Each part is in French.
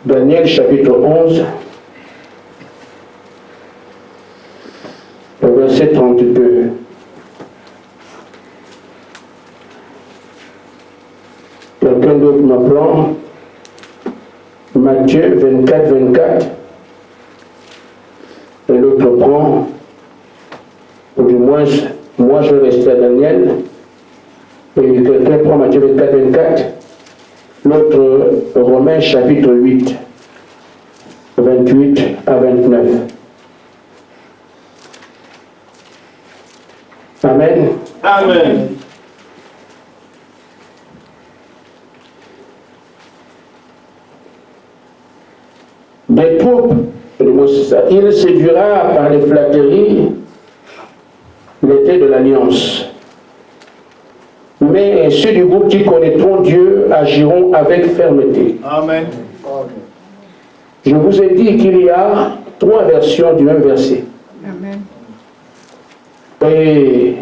Daniel chapitre 11, le verset 32. Quelqu'un d'autre m'apprend Matthieu 24, 24. Et l'autre prend, ou du moins, moi je vais rester à Daniel. Et quelqu'un prend Matthieu 24, 24. L'autre, Romains chapitre 8, 28 à 29. Amen. Amen. Des troupes, il séduira par les flatteries l'été de l'alliance. Mais ceux du groupe qui connaîtront Dieu agiront avec fermeté. Amen. Je vous ai dit qu'il y a 3 versions du même verset. Amen. Et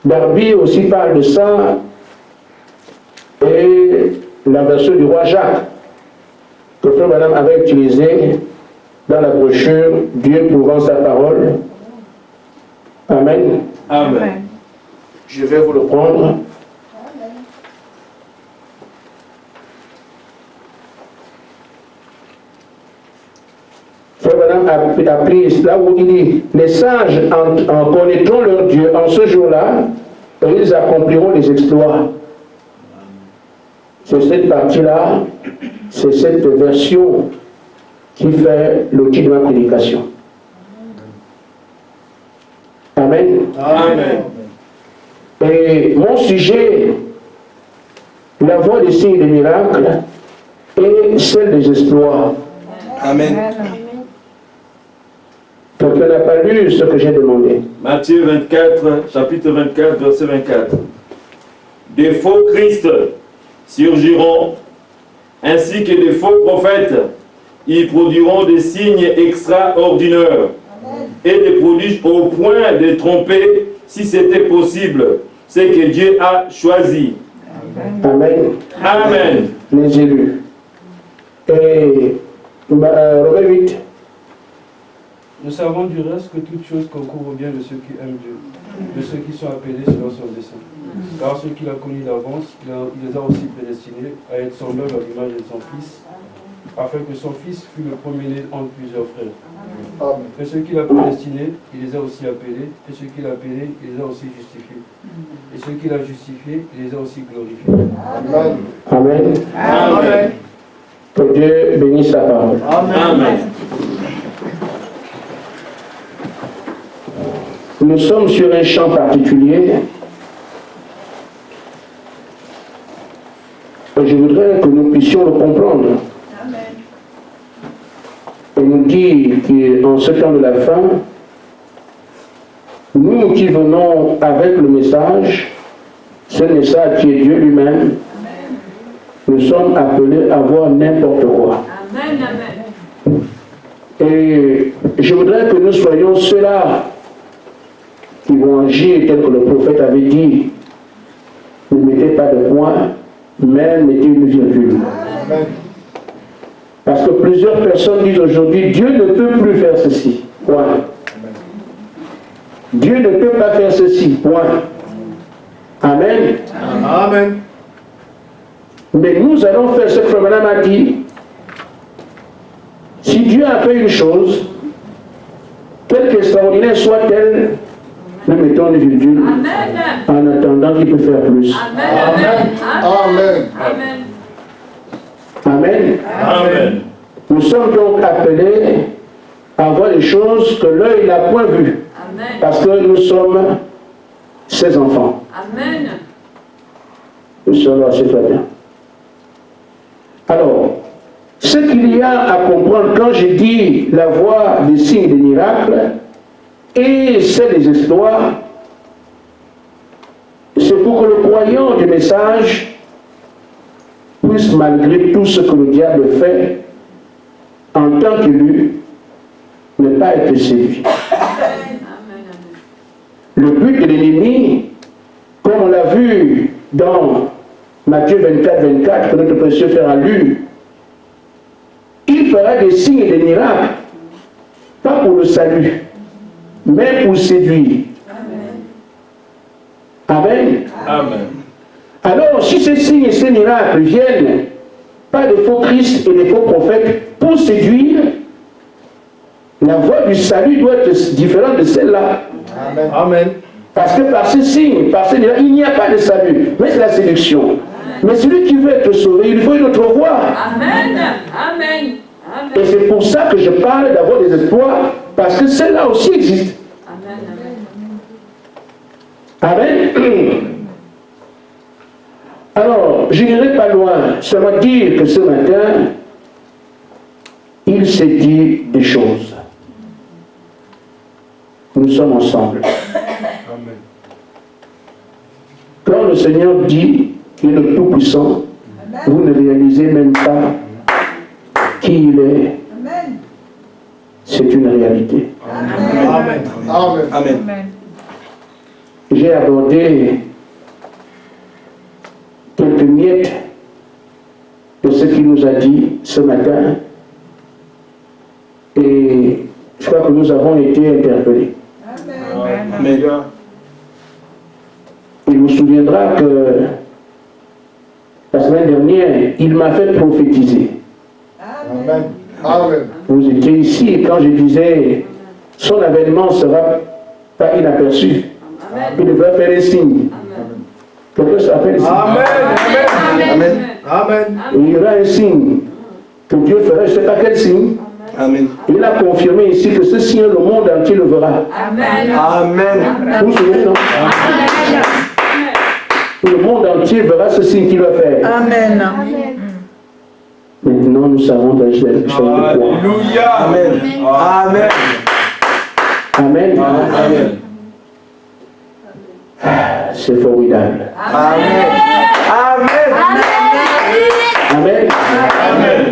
Darby aussi parle de ça, et la version du roi Jacques, que Frère Madame avait utilisée dans la brochure Dieu prouvant sa parole. Amen. Amen. Je vais vous le prendre. Frère Madame a pris là où il dit les sages en connaîtront leur Dieu en ce jour-là, et ils accompliront les exploits. C'est cette partie-là, c'est cette version qui fait le titre de ma prédication. Amen. Amen. Et mon sujet, la voie des signes et des miracles, et celle des exploits. Amen. Quelqu'un n'a pas lu ce que j'ai demandé. Matthieu 24, chapitre 24, verset 24. Des faux Christ surgiront, ainsi que des faux prophètes. Ils produiront des signes extraordinaires et des prodiges au point de tromper, si c'était possible, ce que Dieu a choisi. Amen. Amen. Les élus. Et Romains 8. Nous savons du reste que toute chose concourt au bien de ceux qui aiment Dieu, de ceux qui sont appelés selon son dessein. Car ceux qu'il a connus d'avance, il les a aussi prédestinés à être semblables à l'image de son Fils, afin que son Fils fût le premier-né entre plusieurs frères. Et ceux qu'il a prédestinés, il les a aussi appelés, et ceux qu'il a appelés, il les a aussi justifiés. Et ceux qu'il a justifiés, il les a aussi glorifiés. Amen. Amen. Que Dieu bénisse sa parole. Amen. Nous sommes sur un champ particulier. Et je voudrais que nous puissions le comprendre. Et nous dit qu'en ce temps de la fin, nous qui venons avec le message, ce message qui est Dieu lui-même, nous sommes appelés à voir n'importe quoi. Et je voudrais que nous soyons ceux-là qui vont agir tel que le prophète avait dit. Ne mettez pas de point, mais mettez une virgule. Parce que plusieurs personnes disent aujourd'hui, Dieu ne peut plus faire ceci. Point. Dieu ne peut pas faire ceci. Point. Amen. Amen. Mais nous allons faire ce que Frère Madame a dit. Si Dieu a fait une chose, quelque extraordinaire soit-elle, nous mettons une virgule en attendant qu'il peut faire plus. Amen. Amen. Amen. Amen. Nous sommes donc appelés à voir les choses que l'œil n'a point vues. Parce que nous sommes ses enfants. Amen. Nous sommes assez très bien. Alors, ce qu'il y a à comprendre quand je dis la voie des signes et des miracles et celle des exploits, c'est pour que le croyant du message puisse, malgré tout ce que le diable fait, en tant qu'élu, ne pas être séduit. Le but de l'ennemi, comme on l'a vu dans Matthieu 24, 24, que notre précieux frère a lu, fera des signes et des miracles, pas pour le salut, mais pour séduire. Amen. Amen. Alors, si ces signes et ces miracles viennent pas des faux Christ et des faux prophètes pour séduire, la voie du salut doit être différente de celle-là. Amen. Amen. Parce que par ces signes, par ces miracles, il n'y a pas de salut, mais c'est la séduction. Mais celui qui veut être sauvé, il faut une autre voie. Amen. Amen. Amen. Et c'est pour ça que je parle d'avoir des espoirs, parce que celle-là aussi existe. Amen. Amen. Alors, je n'irai pas loin, seulement dire que ce matin, il s'est dit des choses. Nous sommes ensemble. Amen. Quand le Seigneur dit qu'il est le Tout-Puissant, vous ne réalisez même pas qui il est. C'est une réalité. Amen. Amen. Amen. J'ai abordé quelques miettes de ce qu'il nous a dit ce matin et je crois que nous avons été interpellés. Amen. Il vous souviendra que la semaine dernière, il m'a fait prophétiser. Amen. Amen. Vous étiez ici et quand je disais son avènement ne sera pas inaperçu. Il devrait faire un signe. Quelqu'un s'appelle ici. Amen. Amen. Amen. Il y aura un signe que Dieu fera, je ne sais pas quel signe. Amen. Il a confirmé ici que ce signe, le monde entier le verra. Amen. Amen. Vous vous souvenez, non? Le monde entier verra ce signe qu'il va faire. Amen. Maintenant, nous savons dans quel chose de quoi. Alléluia. Amen. Amen. Amen. Amen. C'est formidable. Amen. Amen. Amen. Amen.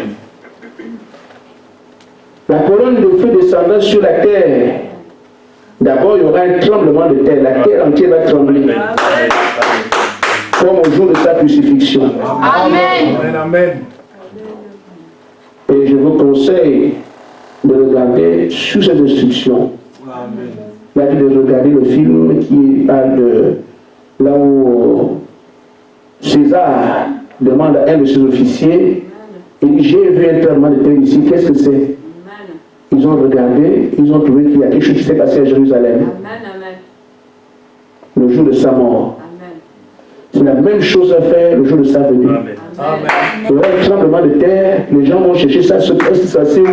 La colonne de feu descendant sur la terre. D'abord, il y aura un tremblement de terre. La terre entière va trembler. Comme au jour de sa crucifixion. Amen. Amen. Et je vous conseille de regarder sous cette instruction. Amen. Il a dit de regarder le film qui parle de là où César demande à un de ses officiers, il dit, j'ai vu un tremblement de terre ici, qu'est-ce que c'est? Ils ont regardé, ils ont trouvé qu'il y a quelque chose qui s'est passé à Jérusalem. Le jour de sa mort. C'est la même chose à faire le jour de sa venue. Amen. Il y aura un tremblement de terre, les gens vont chercher ça, se passe, ça c'est où?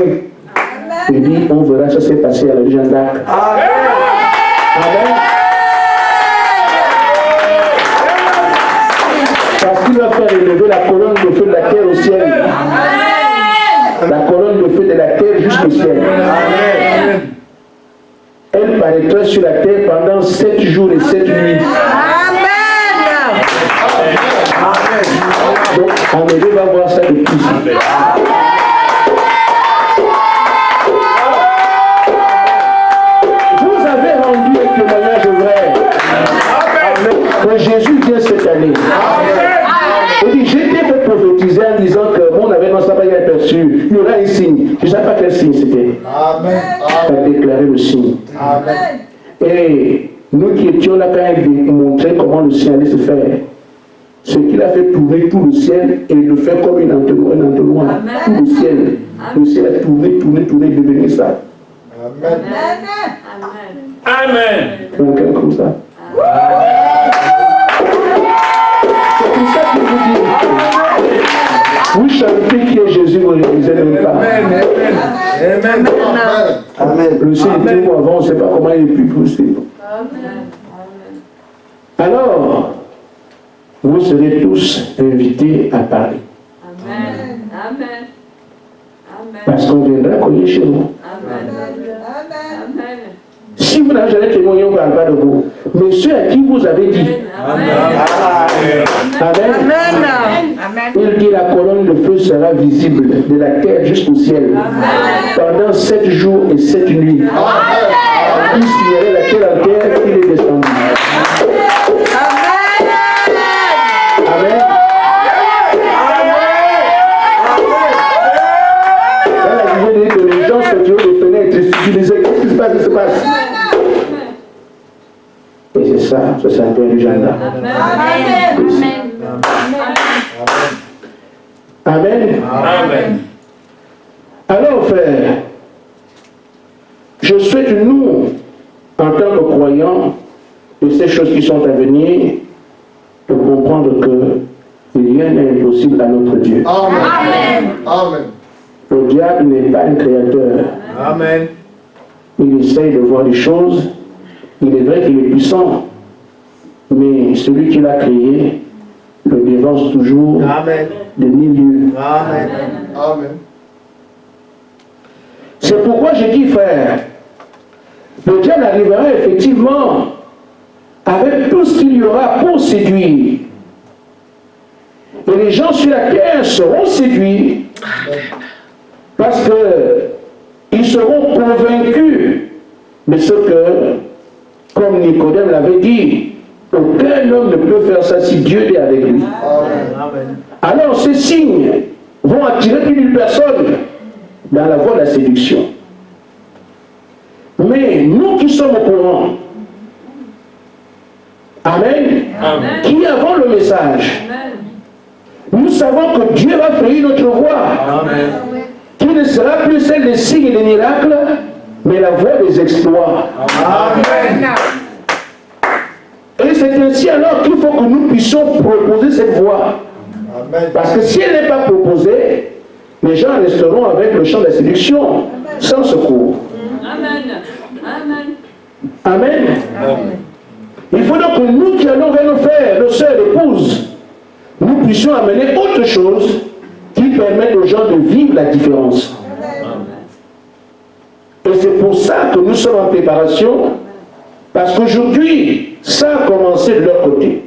Il dit, on verra, ça s'est passé à la Jeanne d'Arc. Amen. Amen. Parce qu'il va faire élever la colonne de feu de la terre au ciel. La colonne de feu de la terre jusqu'au ciel. Amen. Elle paraîtra sur la terre pendant 7 jours et 7 nuits. Donc, Amédée va voir ça de plus. Vous avez rendu un témoignage vrai que Jésus vient cette année. Il dit, j'étais fait prophétiser en disant que mon avènement ne sera pas aperçu. Il y aura un signe. Je ne sais pas quel signe c'était. Amen. Il a déclaré le signe. Amen. Et nous qui étions là quand il montrait comment le ciel allait se faire. Ce qu'il a fait tourner tout le ciel et le faire comme un entonnoir. Tout le ciel. Le ciel a tourné, devenu ça. Amen. Amen. Quelqu'un comme ça. C'est pour ça que je vous dis. Vous chantez qui est Jésus, vous ne réalisez même pas. Amen. Amen. Le ciel était où avant, on ne sait pas comment il est plus possible. Alors, vous serez tous invités à parler. Amen. Amen. Amen. Parce qu'on viendra cogner chez vous. Amen. Amen. Si vous n'avez jamais témoigné, on ne parle pas de vous. Mais ceux à qui vous avez dit, Amen. Amen. Il dit la colonne de feu sera visible de la terre jusqu'au ciel pendant 7 jours et 7 nuits. Il signalait la terre entière, il est descendu. Amen. Dans la ça, ça s'appelle du gendarme. Amen. Amen. Alors, frère, je souhaite, nous, en tant que croyants, de ces choses qui sont à venir, de comprendre que rien n'est impossible à notre Dieu. Amen. Amen. Le diable n'est pas un créateur. Amen. Il essaye de voir les choses. Il est vrai qu'il est puissant, mais celui qui l'a créé le dévance toujours Amen. de milieu. Amen. Amen. C'est pourquoi je dis, frère, le diable arrivera effectivement avec tout ce qu'il y aura pour séduire. Et les gens sur la terre seront séduits parce qu'ils seront convaincus de ce que, comme Nicodème l'avait dit, aucun homme ne peut faire ça si Dieu est avec lui. Amen. Alors ces signes vont attirer plus d'une personne dans la voie de la séduction. Mais nous qui sommes au courant, Amen, Amen. qui avons le message, nous savons que Dieu va frayer notre voie, Amen. qui ne sera plus celle des signes et des miracles, mais la voie des exploits. Amen. Et c'est ainsi alors qu'il faut que nous puissions proposer cette voie. Amen. Parce que si elle n'est pas proposée, les gens resteront avec le champ de la séduction, sans secours. Amen. Amen. Amen. Amen. Il faut donc que nous qui allons vers nos frères, nos soeurs, épouses, nous puissions amener autre chose qui permette aux gens de vivre la différence. Et c'est pour ça que nous sommes en préparation, parce qu'aujourd'hui, ça a commencé de leur côté.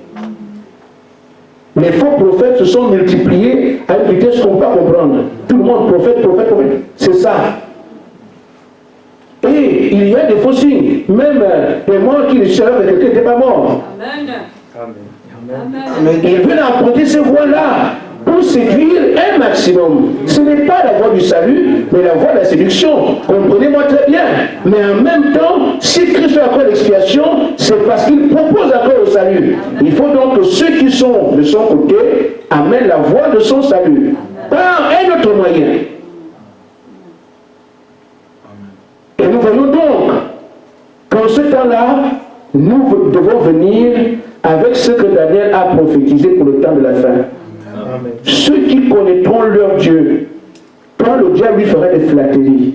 Les faux prophètes se sont multipliés à une vitesse qu'on ne peut pas comprendre. Tout le monde prophète, prophète, prophète. C'est ça. Et il y a des faux signes. Même les morts qui ne savaient que quelqu'un n'était pas mort. Amen. Amen. Amen. Ils veulent emprunter ces voies-là pour séduire un maximum. Ce n'est pas la voie du salut, mais la voie de la séduction. Comprenez-moi très bien. Mais en même temps, si Christ fait encore l'expiation, c'est parce qu'il propose encore le salut. Il faut donc que ceux qui sont de son côté amènent la voie de son salut. Par un autre moyen. Et nous voyons donc qu'en ce temps-là, nous devons venir avec ce que Daniel a prophétisé pour le temps de la fin. Amen. Ceux qui connaîtront leur Dieu, quand le diable lui fera des flatteries,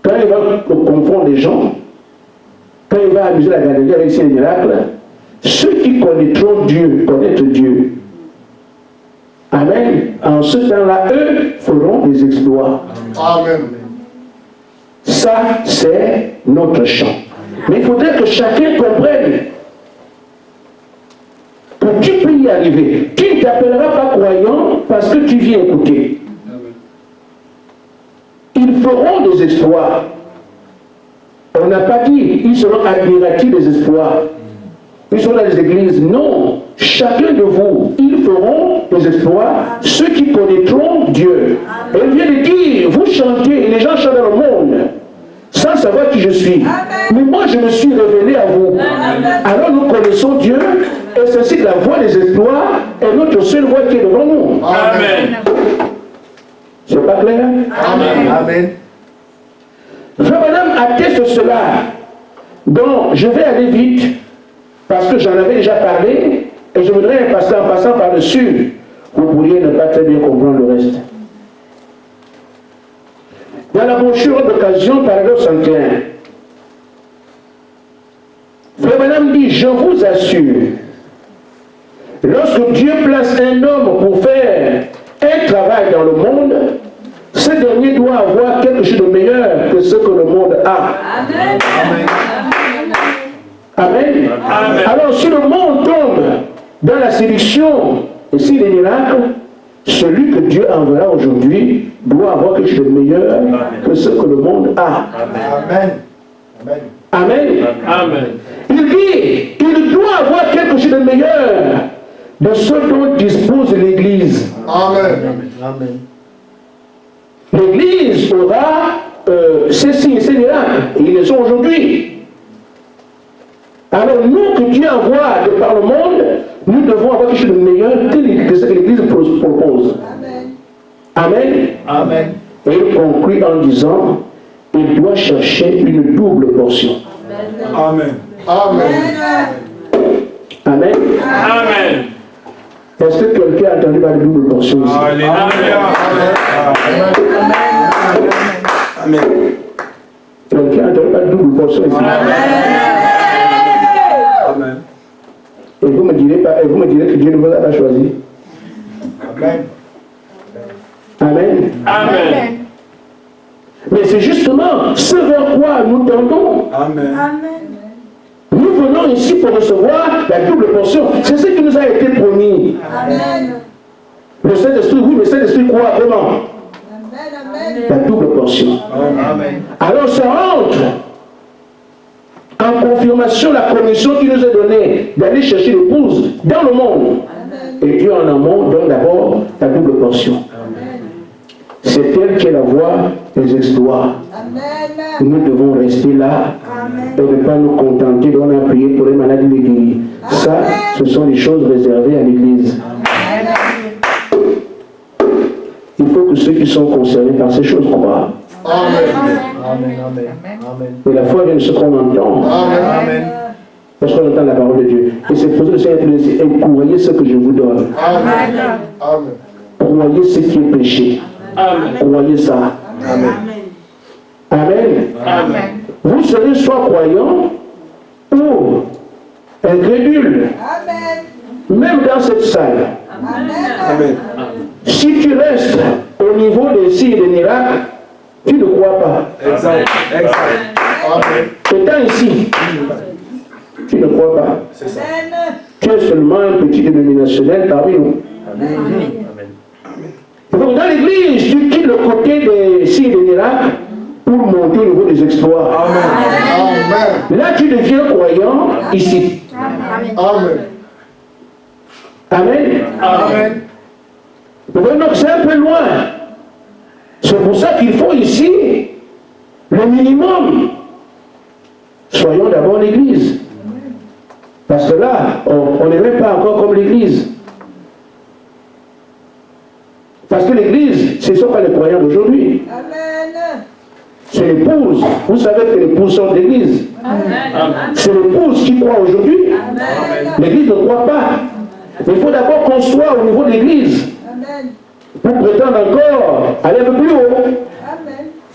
quand il va confondre les gens, quand il va amuser la galerie avec ses miracles, ceux qui connaîtront Dieu, connaître Dieu, Amen, en ce temps-là, eux feront des exploits. Amen. Ça, c'est notre champ. Mais il faudrait que chacun comprenne que tu peux y arriver. Tu ne t'appelleras pas croyant parce que tu viens écouter. Ils feront des exploits. On n'a pas dit, ils seront admiratifs des exploits. Ils seront dans les églises. Non. Chacun de vous, ils feront des exploits, ceux qui connaîtront Dieu. Et il vient de dire, vous chantez, et les gens chantent dans le monde, sans savoir qui je suis. Mais moi, je me suis révélé à vous. Alors nous connaissons Dieu, et c'est ainsi que la voie des exploits est notre seule voie qui est devant nous. Amen. C'est pas clair? Amen. Amen. Frère Madame atteste cela. Donc, je vais aller vite, parce que j'en avais déjà parlé, et je voudrais passer en passant par-dessus. Vous pourriez ne pas très bien comprendre le reste. Dans la brochure d'occasion, paragraphe 61, Frère Madame dit, je vous assure, lorsque Dieu place un homme pour faire un travail dans le monde, ce dernier doit avoir quelque chose de meilleur que ce que le monde a. Amen. Amen. Amen. Alors si le monde tombe dans la séduction et si les miracles, celui que Dieu enverra aujourd'hui doit avoir quelque chose de meilleur que ce que le monde a. Amen. Amen. Amen. Amen. Il dit, il doit avoir quelque chose de meilleur de ce dont dispose l'Église. Amen. Amen. L'Église aura ces signes, ces miracles, et ils les ont aujourd'hui. Alors nous que Dieu envoie de par le monde, nous devons avoir quelque chose de meilleur que ce que l'Église propose. Amen. Amen. Et il conclut en disant, il doit chercher une double portion. Amen. Amen. Amen. Amen. Est-ce que quelqu'un a entendu parler de double portion ici? Alléluia. Amen. Quelqu'un a entendu parler de double portion ici? Amen. Et vous me direz que Dieu ne vous a pas choisi. Amen. Amen. Amen. Mais c'est justement ce vers quoi nous tendons. Amen. Nous venons ici pour recevoir la double portion. C'est ce qui nous a été promis. Amen. Le Saint-Esprit, oui, mais le Saint-Esprit quoi? Comment? Amen. La double portion. Amen. Alors ça entre en confirmation la commission qui nous est donnée d'aller chercher l'épouse dans le monde. Et Dieu en amont donne d'abord la double portion. C'est elle qui est la voie des exploits. Nous devons rester là et ne pas nous contenter d'on a prié pour les malades et les guéris. Ça, ce sont des choses réservées à l'Église. Il faut que ceux qui sont concernés par ces choses croient. Amen. Amen. Amen. Et la foi vient de ce qu'on entend. Amen. Parce qu'on entend la parole de Dieu. Et c'est pour ça que le Seigneur te dit, et croyez ce que je vous donne. Amen. Amen. Croyez ce qui est péché. Amen. Croyez ça. Amen. Amen. Amen. Vous serez soit croyant ou incrédule. Même dans cette salle. Amen. Si tu restes au niveau des signes et des miracles, tu ne crois pas. Exact. Exact. Amen. Étant ici, tu ne crois pas. C'est ça. Tu es seulement un petit dénominationnel parmi nous. Amen. Donc dans l'église, tu quittes le côté des signes et des miracles pour monter au niveau des exploits. Amen. Là, tu deviens croyant ici. Amen. Amen. Amen. Donc c'est un peu loin. C'est pour ça qu'il faut ici le minimum. Soyons d'abord l'église. Parce que là, on n'est même pas encore comme l'église. Parce que l'église, ce ne sont pas les croyants d'aujourd'hui. C'est l'épouse. Vous savez que les épouses sont d'église. C'est l'épouse qui croit aujourd'hui. L'église ne croit pas. Il faut d'abord qu'on soit au niveau de l'église. Pour prétendre encore aller un peu plus haut.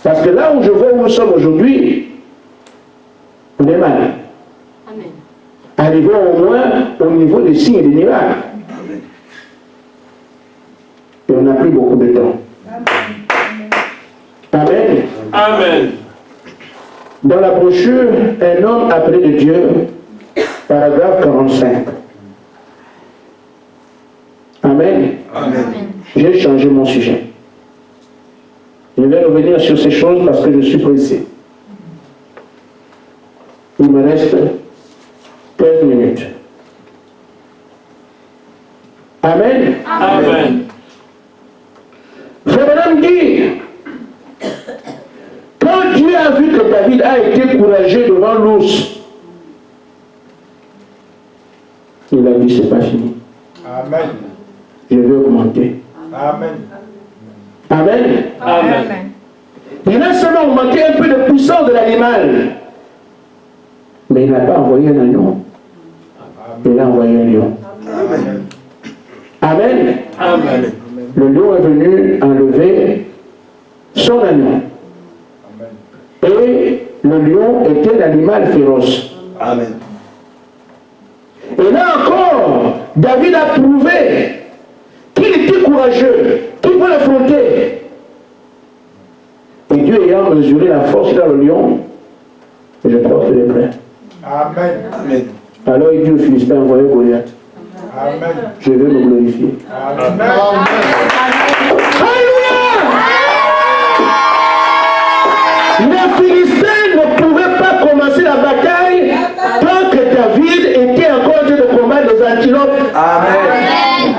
Parce que là où je vois où nous sommes aujourd'hui, on est mal. Arrivons au moins au niveau des signes et des miracles. Et on n'a plus beaucoup de temps. Amen. Amen. Dans la brochure, un homme appelé de Dieu, paragraphe 45. Amen. Amen. J'ai changé mon sujet. Je vais revenir sur ces choses parce que je suis pressé. Il me reste 15 minutes. Amen. Amen. Frère Branham dit, quand Dieu a vu que David a été courageux devant l'ours, il a dit, c'est pas fini. Amen. Je vais augmenter. Amen. Amen. Amen. Il a seulement augmenté un peu de puissance de l'animal. Mais il n'a pas envoyé un agneau. Il a envoyé un lion. Amen. Amen. Amen. Le lion est venu enlever son agneau. Et le lion était l'animal féroce. Amen. Et là encore, David a prouvé qu'il était courageux, qu'il peut l'affronter. Et Dieu ayant mesuré la force dans le lion, je crois qu'il est prêt. Amen. Amen. Alors il dit au Philistin, envoyez Goliath. Amen. Je vais me glorifier. Amen. Les Philistins ne pouvaient pas commencer la bataille tant que David était encore en train de combattre les antilopes. Amen.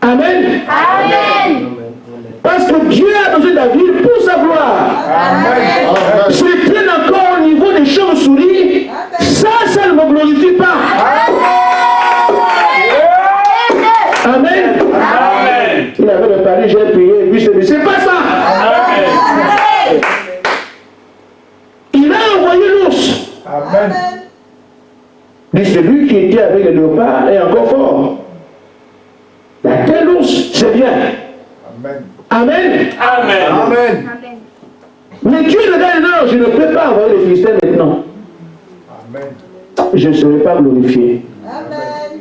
Amen. Amen. Parce que Dieu a besoin de David pour sa gloire. Amen. Se tienne encore au niveau des chauves-souris, ça ne me glorifie pas. Amen. Amen. Il avait le pari, j'ai prié, et puis c'est pas ça. Amen. Il a envoyé l'ours. Amen. Mais celui qui était avec le léopard est encore fort. La telle ours, c'est bien. Amen. Amen. Amen. Amen. Mais Dieu le dit, non, je ne peux pas envoyer les Philistins maintenant. Amen. Je ne serai pas glorifié. Amen.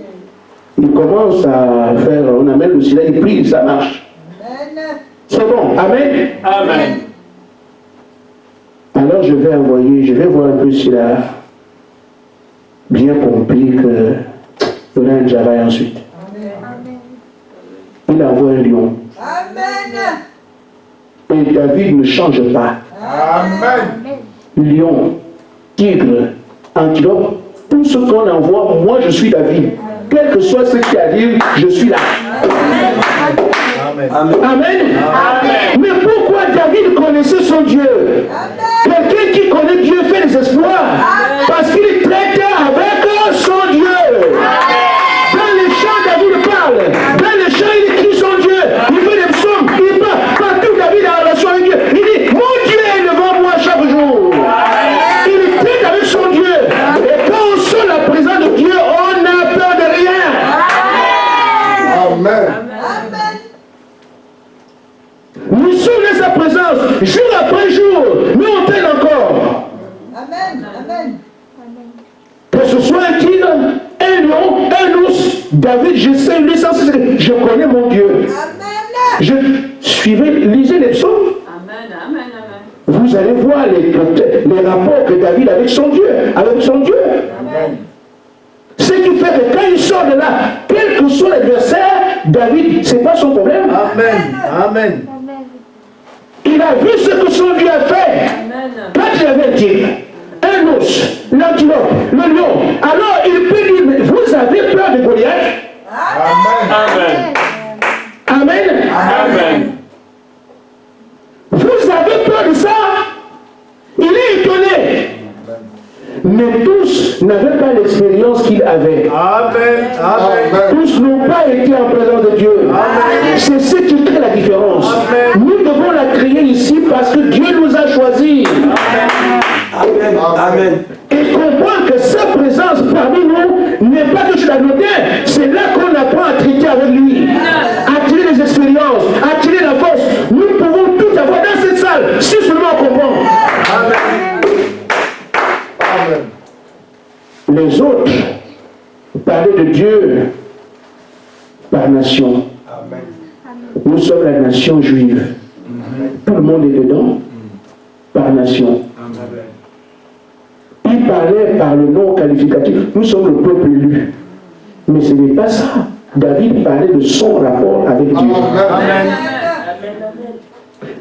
Il commence à faire, on amène le silence, il prie, ça marche. Amen. C'est bon. Amen. Amen. Alors je vais envoyer, je vais voir un peu s'il a bien compris que y aura un travail ensuite. Amen. Il envoie un lion. Amen. Et David ne change pas. Amen. Lion, tigre, antilope, tout ce qu'on envoie, moi je suis David. Quel que soit ce qui arrive, je suis là. Amen. Amen. Amen. Mais pourquoi David connaissait son Dieu? Quelqu'un qui connaît Dieu fait des exploits. Parce qu'il traite avec son Dieu. Dans les chants, David parle. Dans les chants, il écrit son Dieu. Il fait des psaumes. Il parle. Partout, David a la relation avec Dieu. Il dit, mon Dieu est devant moi chaque jour. Il traite avec son Dieu. Et quand on sent la présence de Dieu, on n'a peur de rien. Amen. Amen. Nous sommes dans sa présence, jour après jour, mais on traîne encore. Amen. Amen. Que ce soit un tigre, un lion, un ours, David, je sais l'essence, je connais mon Dieu. Amen. Je suivais, lisez les psaumes. Amen. Amen. Amen. Vous allez voir les rapports que David avait avec son Dieu. Amen. Ce qui fait que quand il sort de là, quel que soit l'adversaire, David, ce n'est pas son problème. Amen. Amen. Il a vu ce que son Dieu a fait. Amen. Quand il avait un tigre, un ours, l'antilope, le lion, alors il peut dire, mais vous avez peur de Goliath? Amen. Amen. Amen. Amen. Vous avez peur de ça? Il est étonné. Mais tous n'avaient pas l'expérience qu'il avait. Amen. Amen. Tous n'ont pas été en présence de Dieu. C'est ce qui crée la différence. Nous devons la créer ici parce que Dieu nous a choisis. Amen. Amen. Et comprendre que sa présence parmi nous n'est pas que je l'anodin. C'est là qu'on apprend à traiter avec lui. À tirer les expériences, à tirer la force. Nous pouvons tout avoir dans cette salle si seulement on comprend. Amen. Amen. Les autres parlaient de Dieu par nation. Amen. Nous sommes la nation juive. Tout le monde est dedans par nation. Amen. Il parlait par le nom qualificatif. Nous sommes le peuple élu. Mais ce n'est pas ça. David parlait de son rapport avec Dieu. Amen.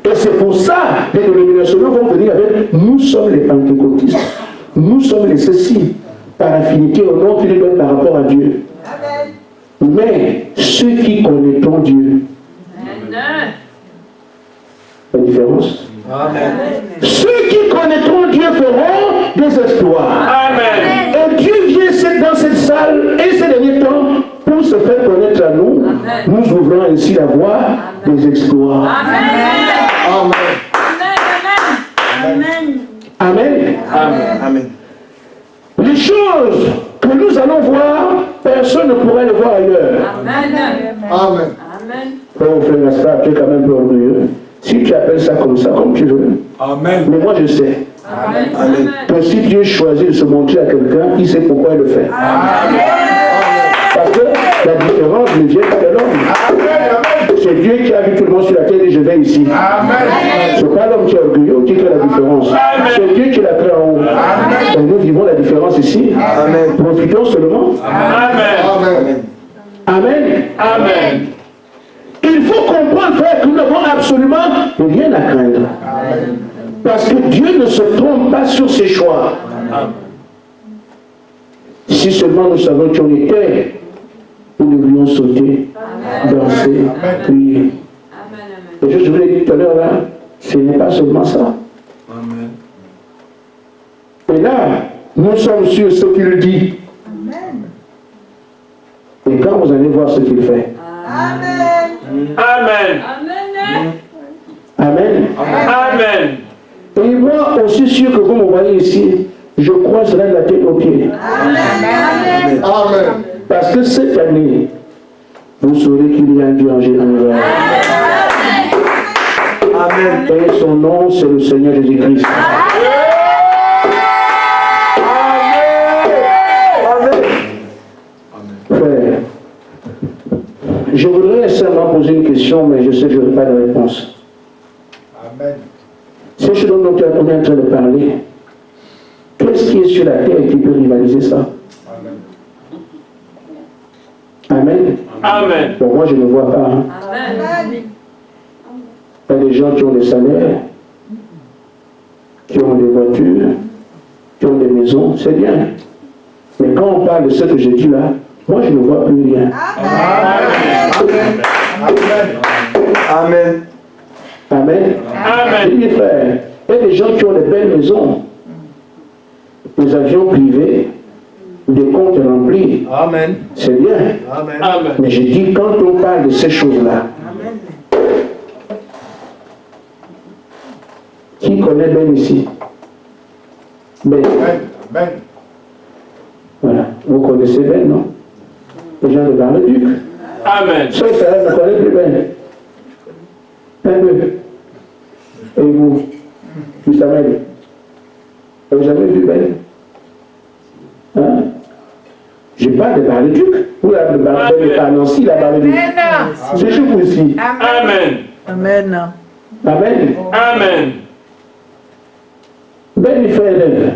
Et c'est pour ça que les dénominationaux vont venir avec nous sommes les pentecôtistes. Nous sommes les ceci, par affinité au nom qu'ils donnent par rapport à Dieu. Amen. Mais ceux qui connaîtront Dieu, Amen. la différence. Amen. Ceux qui connaîtront Dieu feront des exploits. Amen. Et Dieu vient dans cette salle et ces derniers temps pour se faire connaître à nous. Nous ouvrons ainsi la voie des exploits. Amen. Amen. Amen. Amen. Amen. Les choses que nous allons voir, personne ne pourrait les voir ailleurs. Amen. Amen. Amen. Oh frère Gaspard, tu es quand même un peu orgueilleux. Si tu appelles ça comme tu veux. Amen. Mais moi je sais Amen. Amen. que si Dieu choisit de se montrer à quelqu'un, il sait pourquoi il le fait. Parce que la différence ne vient pas de l'homme. C'est Dieu qui a vu tout le monde sur la terre et je vais ici. C'est pas l'homme qui est orgueilleux qui crée la différence. C'est Dieu qui l'a créé en haut. Et nous vivons la différence ici. Amen. Profitons seulement. Amen. Amen. Amen. Amen. Il faut comprendre, frère, que nous n'avons absolument rien à craindre. Amen. Parce que Dieu ne se trompe pas sur ses choix. Si seulement nous savons qui on était, nous devrions sauter, danser, prier. Amen. Et je vous l'ai dit tout à l'heure là, ce n'est pas seulement ça. Amen. Et là, nous sommes sur ce qu'il dit. Et quand vous allez voir ce qu'il fait. Amen. Amen. Amen. Amen. Et moi aussi sûr que vous me voyez ici, je croiserai la tête aux pieds. Amen. Amen. Parce que cette année, vous saurez qu'il y a un Dieu en général. Amen. Et son nom, c'est le Seigneur Jésus-Christ. Frère, je voudrais seulement poser une question, mais je sais que je n'aurai pas de réponse. Amen. C'est ce dont on est en train de parler. Qu'est-ce qui est sur la terre qui peut rivaliser ça? Amen. Amen. Bon, moi, je ne vois pas. Hein. Amen. Il y a des gens qui ont des salaires, qui ont des voitures, qui ont des maisons, c'est bien. Mais quand on parle de ce que je dis là, moi, je ne vois plus rien. Amen. Amen. Amen. Amen. Oui, frère, il y a des gens qui ont des belles maisons, des avions privés, des comptes remplis. Amen. C'est bien. Amen. Amen. Mais je dis, quand on parle de ces choses-là, qui connaît Ben ici? Ben. Amen. Voilà. Vous connaissez Ben, non? Les gens de Bar-le-Duc. Amen. Sauf que ça ne connaît plus Ben. Un peu. Et vous, Samuel, vous avez jamais vu Ben? Hein? Je parle de Bar-le-Duc. Vous l'avez de Nancy, la Bar-le-Duc. C'est chez vous ici. Amen. Amen. Amen. Amen. Ben, il fait un rêve.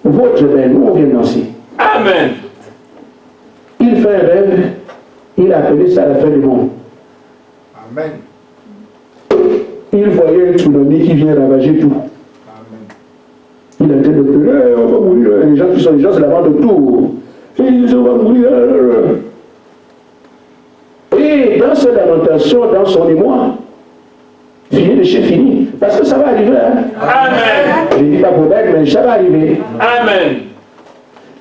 Votre Ben, nous on vient de Nancy. Amen. Il fait un rêve, il a appelé ça la fin du monde. Amen. Il voyait un tsunami qui vient ravager tout. Il a dit de pleurer, on va mourir. Les gens qui sont les gens, c'est la mort de tout. Et ils disent, on va mourir. Et dans cette lamentation, dans son émoi, fini de chez fini. Parce que ça va arriver. Hein? Amen. Je ne dis pas pour bête, mais ça va arriver. Amen.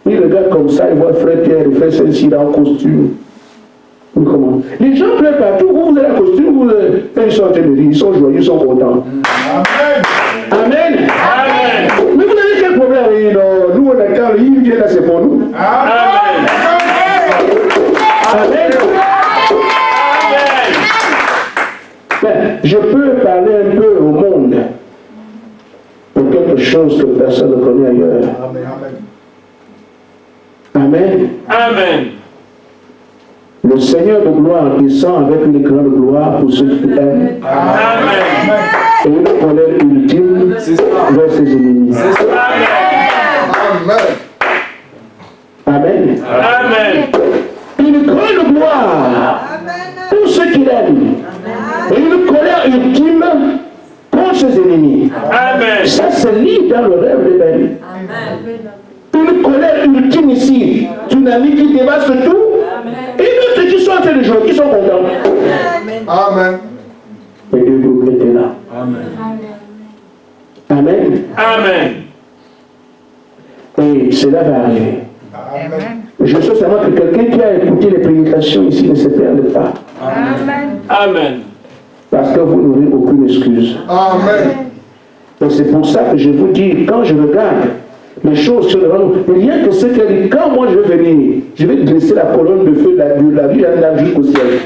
Il regarde comme ça, il voit frère Pierre et frère Saint-Cyr en costume. Comment? Les gens pleurent partout, vous avez un costume, vous avez... Ils sont en train de rire, ils sont joyeux, ils sont contents. Amen. Amen. Amen. Mais vous avez quel problème? Non, nous on a quand il vient là, c'est pour nous. Amen. Amen. Ben, je peux parler un peu au monde pour quelque chose que personne ne connaît ailleurs. Amen. Amen. Amen. Le Seigneur de gloire descend avec une grande gloire pour ceux qui l'aiment. Amen. Et une colère ultime vers ses ennemis. Amen. Amen. Amen. Une grande gloire pour ceux qui l'aiment. Et une colère ultime contre ses ennemis. Amen. Ça se lit dans le rêve de Ben. Une colère ultime ici. Tsunami qui dévaste tout. Et d'autres qui sont en train de jouer, qui sont contents. Amen. Et Dieu vous était là. Amen. Amen. Amen. Et cela va arriver. Amen. Je sais seulement que quelqu'un qui a écouté les prédications ici ne se perde pas. Amen. Parce que vous n'aurez aucune excuse. Amen. Et c'est pour ça que je vous dis, quand je regarde les choses sur le monde, rien que ce qu'elle dit, quand moi je vais venir, je vais dresser la colonne de feu de la vie jusqu'au ciel.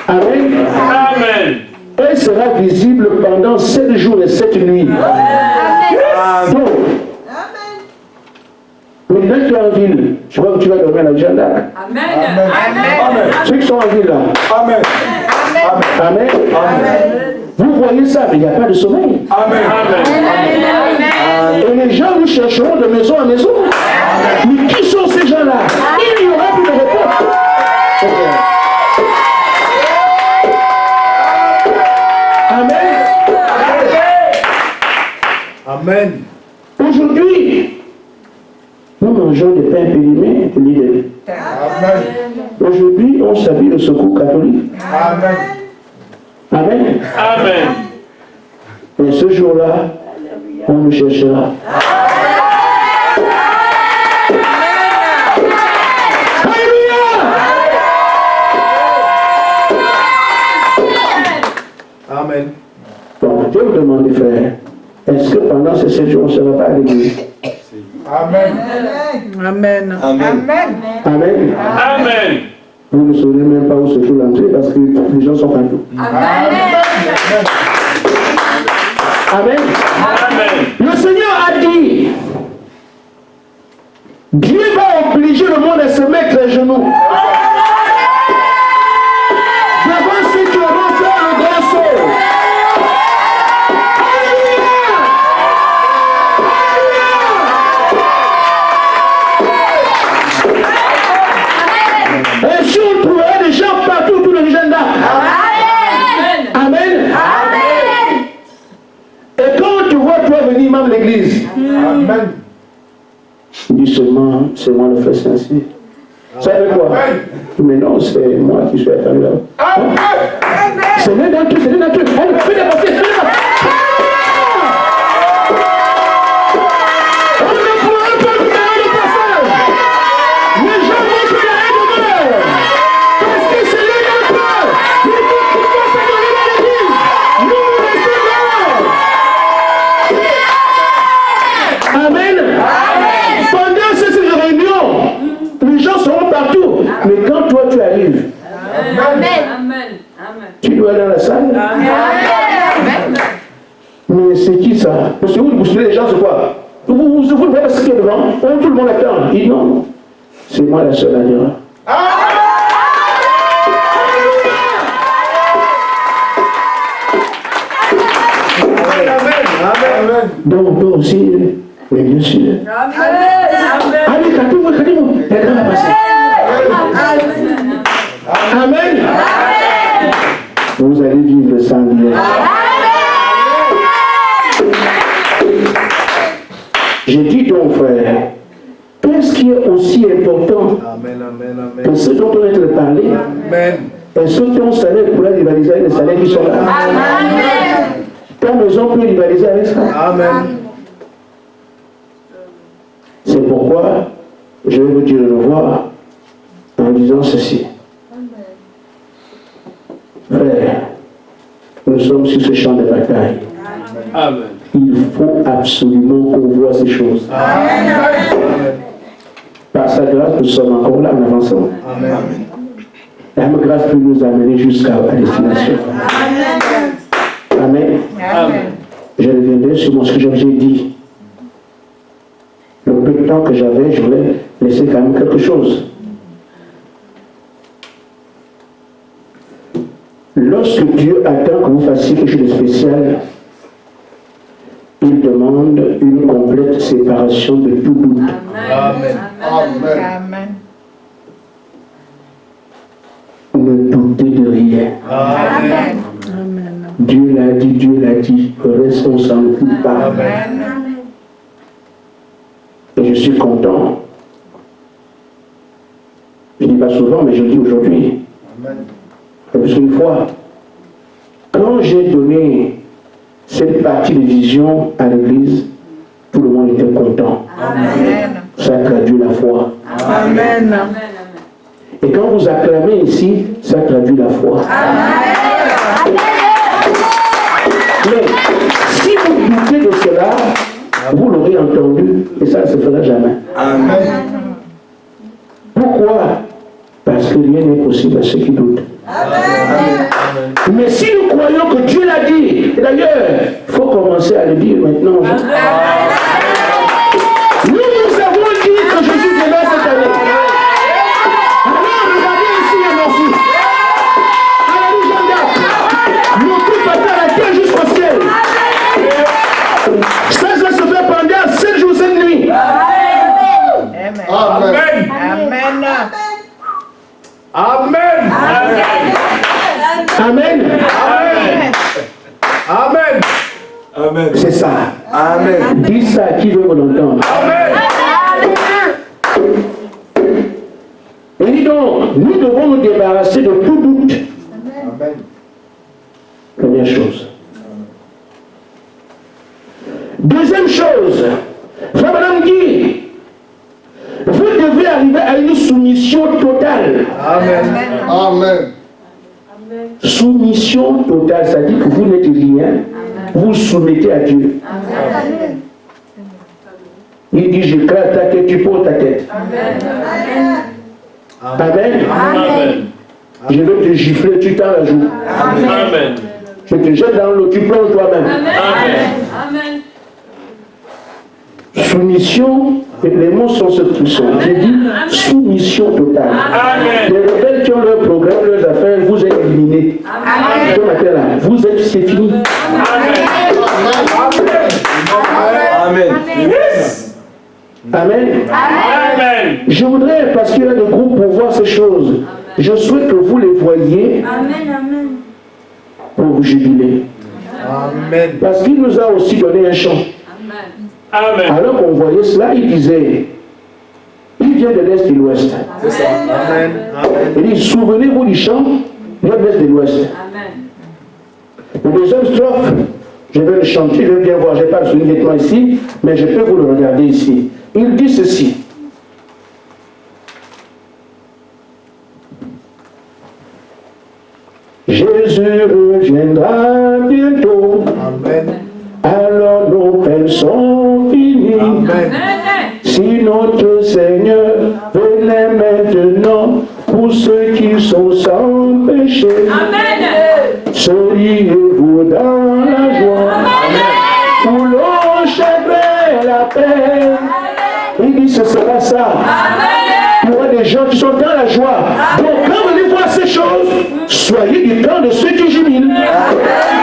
Amen. Amen. Elle sera visible pendant 7 jours et 7 nuits. Donc, maintenant tu es en ville, je crois que tu vas dormir à la Jeanne d'Arc. Amen. Ceux qui sont en ville là. Amen. Amen. Vous voyez ça, mais il n'y a pas de sommeil. Et les gens nous chercheront de maison en maison. Mais qui sont ces gens-là? Il n'y aura plus de réponse. Amen. Amen. Aujourd'hui, nous mangeons des pains périmés de l'idée. Amen. Aujourd'hui, on s'habille le secours catholique. Amen. Amen. Amen. Et ce jour-là, on nous cherchera. Amen. Bon, je vais vous demander, frère, est-ce que pendant ces 7 jours, on ne sera pas à l'église? Amen. Amen. Amen. Amen. Amen. Vous ne saurez même pas où se trouve l'entrée parce que les gens sont partout. Amen. Amen. Amen. Le Seigneur a dit, Dieu va obliger le monde à se mettre à genoux. Devant ceux qui auront fait le grand saut. Et si on trouvera des gens partout, tous les gens là. Amen. Amen. Et quand tu vois toi venir même l'église, Amen. dis seulement, c'est moi le frère Saint-Cyr. Ça fait quoi? Mais non, c'est moi qui suis attendu là. C'est l'un d'entre eux, c'est l'un d'entre eux. Allez, fais des papiers, fais des papiers. On ne pourra pas libérer le passage. Les gens vont se la haine de mort. Parce que c'est l'un d'entre eux. Il faut qu'ils fassent adorer dans l'église. Nous, nous restons là. Amen. Pendant ces réunions, les gens seront partout. Mais quand toi tu arrives, tu dois aller dans la salle. Mais c'est qui ça? Parce que vous bousculez les gens, c'est quoi? Vous ne voyez pas ce qui est devant. Tout le monde attend. Il dit non. C'est moi la seule à dire. Amen. Donc, toi aussi, mais bien sûr. Allez, calmez-vous. La grâce va passer. Amen. Vous allez vivre sans Dieu. J'ai dit donc, frère, qu'est-ce qui est aussi important Amen. que ce dont on est parlé? Amen. Est-ce que ton salaire pourrait rivaliser avec les salaires qui sont là? Ta maison peut rivaliser avec ça? Amen. C'est pourquoi je vais vous dire le revoir en disant ceci. Frère, nous sommes sur ce champ de bataille. Amen. Il faut absolument qu'on voit ces choses. Par sa grâce, nous sommes encore là en avançant. Amen. La même grâce peut nous amener jusqu'à la destination. Amen. Amen. Je reviendrai sur ce que j'ai dit. Le peu de temps que j'avais, je voulais laisser quand même quelque chose. Lorsque Dieu attend que vous fassiez quelque chose de spécial, il demande une complète séparation de tout doute. Amen. Amen. Ne doutez de rien. Amen. Dieu l'a dit, le reste on ne s'en occupe pas. Amen. Et je suis content. Je ne dis pas souvent, mais je le dis aujourd'hui. Amen. Parce qu'une fois, quand j'ai donné cette partie de vision à l'église, tout le monde était content. Amen. Ça traduit la foi. Amen. Et quand vous acclamez ici, ça traduit la foi. Mais si vous doutez de cela, vous l'aurez entendu et ça ne se fera jamais. Amen. Pourquoi? Parce que rien n'est possible à ceux qui doutent. Mais si nous croyons que Dieu l'a dit, et d'ailleurs, il faut commencer à le dire maintenant. Nous avons dit que Jésus viendra cette année. Alors regardez ici et merci. Alléluia, Jean-Jacques. Nous tout partant à la terre jusqu'au ciel. Ça se fait pendant 7 jours, 7 nuits. Amen. Amen. Amen. Amen. Amen. C'est ça. Amen. Dis ça à qui veut vous l'entendre. Amen. Et dis donc, nous devons nous débarrasser de tout doute. Amen. Première chose. Deuxième chose, Frère Madame dit, vous devez arriver à une soumission totale. Amen. Amen. Soumission totale, c'est-à-dire que vous n'êtes rien, vous soumettez à Dieu. Amen. Il dit, je crains ta tête, tu poses ta tête. Amen. Amen. Je vais te gifler, tu tends la joue. Amen. Je te jette dans l'eau, tu plonges toi-même. Amen. Soumission, et les mots sont ce qu'ils sont. J'ai dit soumission totale. Amen. Les rebelles qui ont leur programme, leurs affaires, vous êtes éliminés. Ce matin-là, vous êtes, c'est fini. Amen. Amen. Amen. Je voudrais, parce qu'il y a des groupes pour voir ces choses, je souhaite que vous les voyiez pour vous jubiler. Amen. Parce qu'il nous a aussi donné un chant. Amen. Alors qu'on voyait cela, il disait, il vient de l'Est et de l'Ouest. C'est ça. Amen. Amen. Il dit, souvenez-vous du chant, il vient de l'Est et de l'Ouest. Le deuxième strophe, je vais le chanter, je vais bien voir, je n'ai pas le souvenir directement ici, mais je peux vous le regarder ici. Il dit ceci. Jésus reviendra bientôt. Amen. Alors nos peines sont finies. Amen. Si notre Seigneur venait maintenant pour ceux qui sont sans péché, seriez-vous dans la joie, pour le chagrin et la peine. Il dit ce sera ça. Il y aura des gens qui sont dans la joie. Donc quand vous allez voir ces choses, soyez du camp de ceux qui jubilent.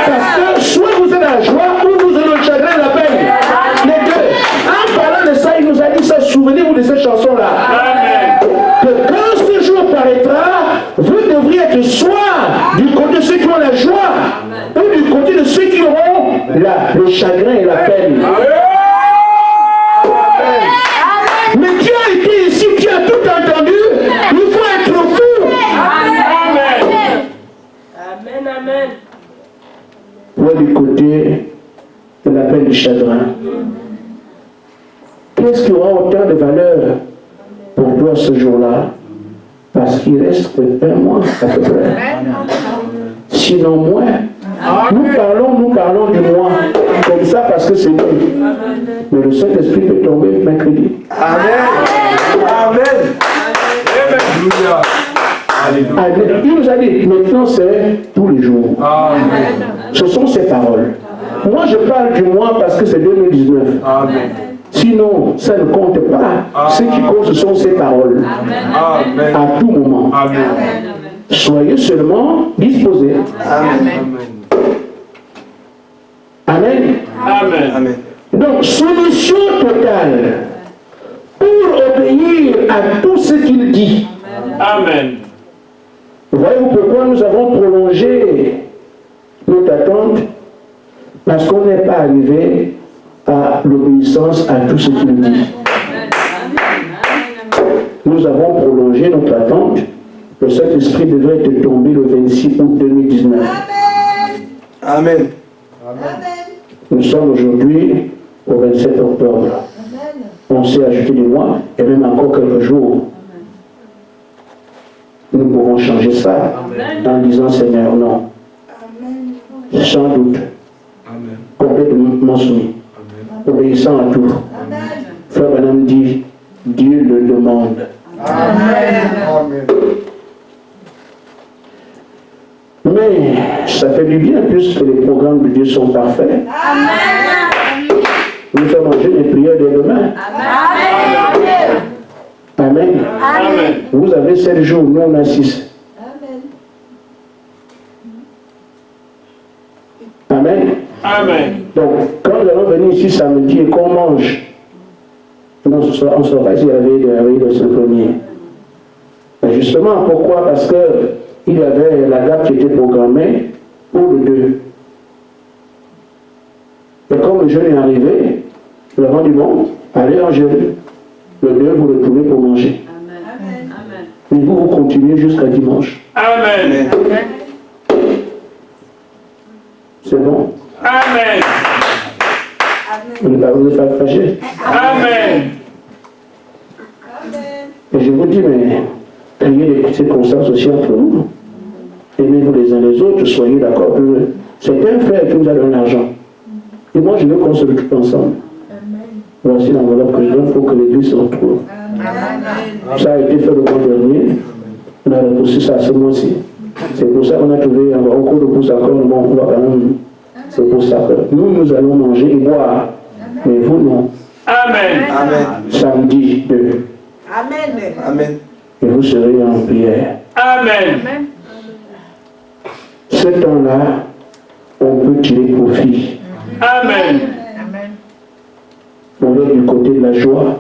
Parce que soit vous êtes dans la joie, ou vous êtes dans le chagrin et la peine. Les deux. En parlant de ça, il nous a dit ça, souvenez-vous de cette chanson-là. Que quand ce jour paraîtra, vous devriez être soit du côté de ceux qui ont la joie, ou du côté de ceux qui auront le chagrin et la peine. Mais Dieu a été ici, Dieu a tout entendu. Il faut être fou. Amen. Ou du côté de la peine du chagrin. Qu'est-ce qui aura autant de valeur pour toi ce jour-là? Parce qu'il reste que 1 mois à peu près. Sinon moins. Nous parlons du mois comme ça parce que c'est bon. Mais le Saint-Esprit peut tomber mercredi. Amen. Amen. Alléluia. Il nous a dit, maintenant c'est tous les jours. Amen. Ce sont ses paroles. Moi je parle du mois parce que c'est 2019. Amen. Sinon, ça ne compte pas. Ce qui compte, ce sont ses paroles. Amen. À tout moment. Amen. Soyez seulement disposés. Amen. Amen. Amen. Amen. Donc, solution totale pour obéir à tout ce qu'il dit. Amen. Voyez-vous pourquoi nous avons prolongé notre attente? Parce qu'on n'est pas arrivé à l'obéissance à tout ce qu'il dit. Nous avons prolongé notre attente. Le Saint-Esprit devrait être tombé le 26 août 2019. Amen. Nous sommes aujourd'hui au 27 octobre. On s'est ajouté des mois et même encore quelques jours. Nous pouvons changer ça en disant Seigneur, non. Sans doute. Amen. Complètement soumis. Obéissant à tout. Frère Madame dit, Dieu le demande. Amen. Mais ça fait du bien puisque les programmes de Dieu sont parfaits. Nous faisons manger les prières dès demain. Amen. Amen. Vous avez 7 jours, nous on a 6. Amen. Amen. Donc, quand nous allons venir ici samedi et qu'on mange, on ne sera pas ici la veille de le premier. Mais justement, pourquoi? Parce que il y avait la date qui était programmée pour le 2. Et comme le jeûne est arrivé, nous avons dit bon, allez en jeûne. Le 2, vous le trouvez pour manger. Et vous continuez jusqu'à dimanche. Amen. C'est bon? Amen. Vous n'êtes pas fâché. Amen. Et je vous dis, mais créez des circonstances aussi entre vous. Aimez-vous les uns les autres, soyez d'accord que c'est un frère qui vous a donné l'argent. Et moi, je veux qu'on se l'occupe ensemble. Voici l'enveloppe que je donne pour que l'église se retrouve. Ça a été fait le mois dernier. On a reçu ça ce mois-ci. C'est pour ça qu'on a trouvé un cours de pouce encore. Bon, on va quand même. C'est pour ça que nous allons manger et boire. Mais vous, non. Amen. Amen. Samedi 2. Amen. Amen. Et vous serez en prière. Amen. Ce temps-là, on peut tirer profit. Amen. On est du côté de la joie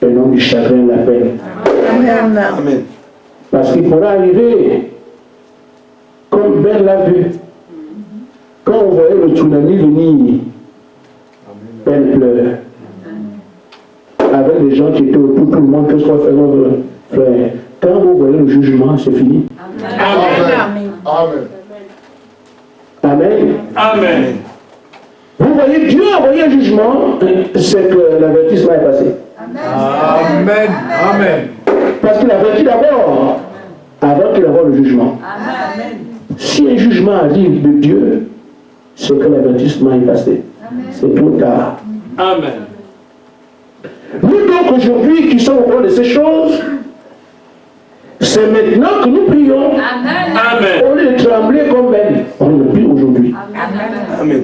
et non du chagrin et de la peine. Amen. Amen. Parce qu'il pourra arriver, comme Ben l'a vu, quand on voyait le tsunami venir, Ben pleure. Avec les gens qui étaient autour, tout le monde, qu'est-ce qu'on fait, notre frère? Quand vous voyez le jugement, c'est fini. Amen. Amen. Amen. Amen. Vous voyez, Dieu a envoyé un jugement, c'est que l'avertissement est passé. Amen. Amen. Parce qu'il avertit d'abord, avant qu'il envoie le jugement. Si un jugement arrive de Dieu, c'est que l'avertissement est passé. C'est trop tard. Amen. Nous donc aujourd'hui qui sommes au courant de ces choses, c'est maintenant que nous prions. Amen. Au lieu de trembler comme Ben, on le prie aujourd'hui. Amen.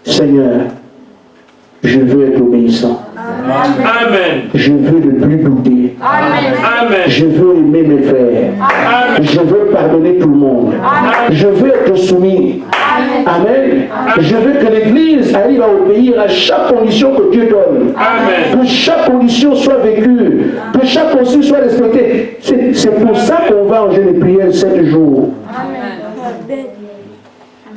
Seigneur, je veux être obéissant. Amen. Je veux ne plus douter. Amen. Je veux aimer mes frères. Amen. Je veux pardonner tout le monde. Je veux être soumis. Amen. Je veux que l'Église arrive à obéir à chaque condition que Dieu donne. Amen. Que chaque condition soit vécue. Que chaque condition soit respectée. C'est pour ça qu'on va en jeûne et prière 7 jours.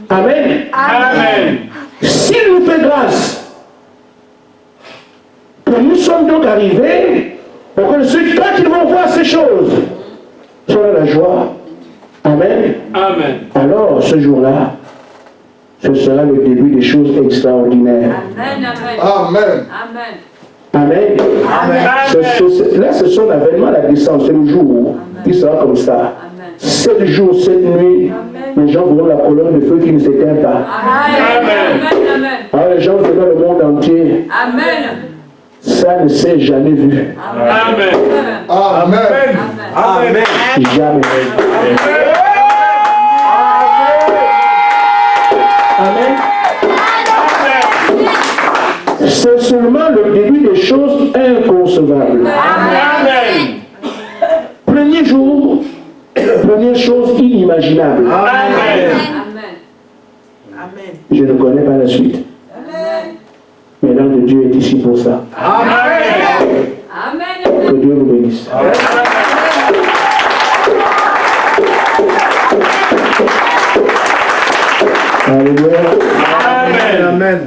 Amen. Amen. S'il nous fait grâce, que nous sommes donc arrivés, pour que ceux quand ils vont voir ces choses, seront la joie. Amen. Amen. Alors, ce jour-là, ce sera le début des choses extraordinaires. Amen. Amen. Amen. Là, ce sont l'avènement, la descente, c'est le jour qui sera comme ça. 7 jours, 7 nuits, les gens verront la colonne de feu qui ne s'éteint pas. Amen. Alors, les gens verront le monde entier. Ça ne s'est jamais vu. Amen. Amen. Amen. Jamais. Amen. C'est seulement le début des choses inconcevables. Amen. Premier jour, première chose inimaginable. Amen. Je ne connais pas la suite. Mais l'âme de Dieu est ici pour ça. Amen. Que Dieu vous bénisse. Alléluia. Amen. Amen.